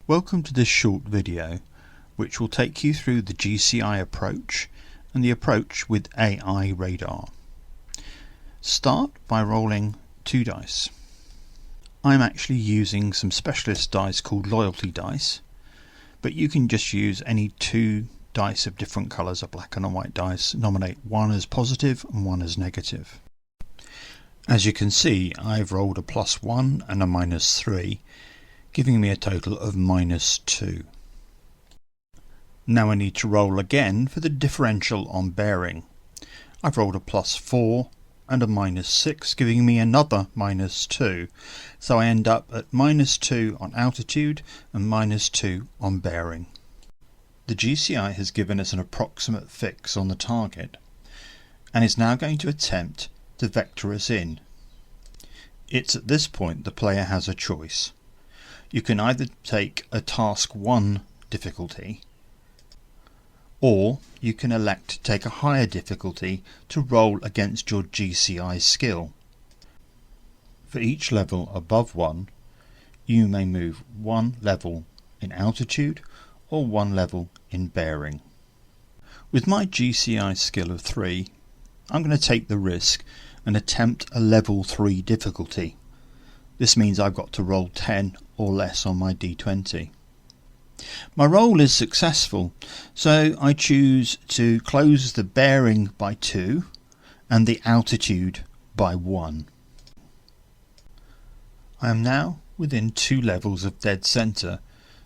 Welcome to this short video which will take you through the GCI approach and the approach with AI radar. Start by rolling 2 dice. I'm actually using some specialist dice called loyalty dice, but you can just use any 2 dice of different colours, a black and a white dice. Nominate one as positive and one as negative. As you can see, I've rolled a +1 and a -3, giving me a total of -2. Now I need to roll again for the differential on bearing. I've rolled a +4 and a -6, giving me another -2. So I end up at -2 on altitude and -2 on bearing. The GCI has given us an approximate fix on the target and is now going to attempt to vector us in. It's at this point the player has a choice. You can either take a task 1 difficulty, or you can elect to take a higher difficulty to roll against your GCI skill. For each level above 1, you may move 1 level in altitude or 1 level in bearing. With my GCI skill of 3, I'm going to take the risk and attempt a level 3 difficulty. This means I've got to roll 10 or less on my D20. My roll is successful, so I choose to close the bearing by 2 and the altitude by 1. I am now within 2 levels of dead centre,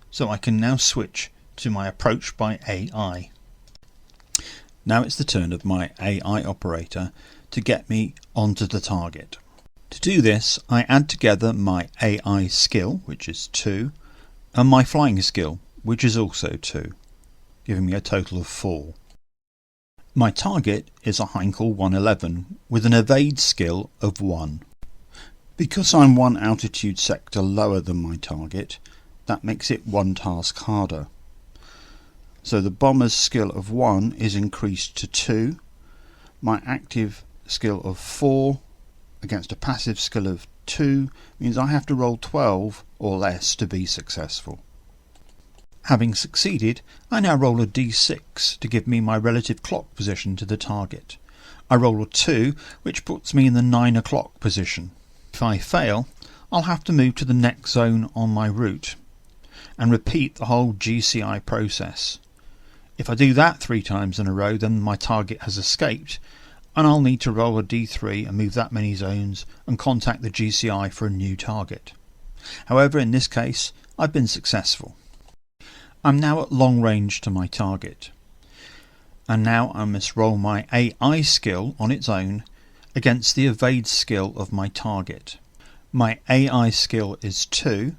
so I can now switch to my approach by AI. Now it's the turn of my AI operator to get me onto the target. To do this, I add together my AI skill, which is 2, and my flying skill, which is also 2, giving me a total of 4. My target is a Heinkel 111 with an evade skill of 1. Because I'm 1 altitude sector lower than my target, that makes it 1 task harder. So the bomber's skill of 1 is increased to 2, my active skill of 4 against a passive skill of 2 means I have to roll 12 or less to be successful. Having succeeded, I now roll a d6 to give me my relative clock position to the target. I roll a 2, which puts me in the 9 o'clock position. If I fail, I'll have to move to the next zone on my route and repeat the whole GCI process. If I do that 3 times in a row, then my target has escaped, and I'll need to roll a d3 and move that many zones and contact the GCI for a new target. However, in this case, I've been successful. I'm now at long range to my target, and now I must roll my AI skill on its own against the evade skill of my target. My AI skill is 2,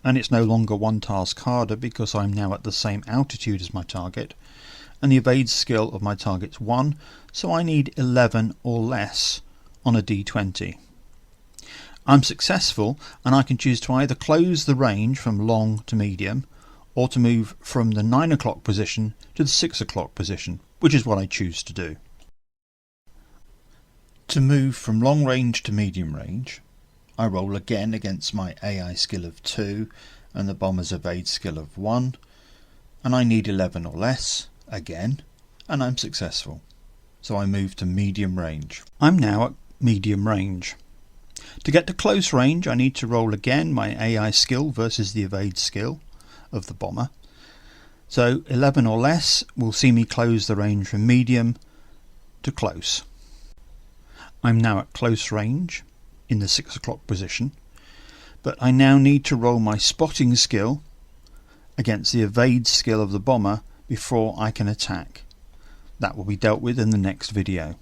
and it's no longer 1 task harder because I'm now at the same altitude as my target, and the evade skill of my target's 1, so I need 11 or less on a d20. I'm successful, and I can choose to either close the range from long to medium, or to move from the 9 o'clock position to the 6 o'clock position, which is what I choose to do. To move from long range to medium range, I roll again against my AI skill of 2 and the bomber's evade skill of 1, and I need 11 or less again, and I'm successful. So I move to medium range. I'm now at medium range. To get to close range, I need to roll again my AI skill versus the evade skill of the bomber. So 11 or less will see me close the range from medium to close. I'm now at close range in the 6 o'clock position, but I now need to roll my spotting skill against the evade skill of the bomber before I can attack. That will be dealt with in the next video.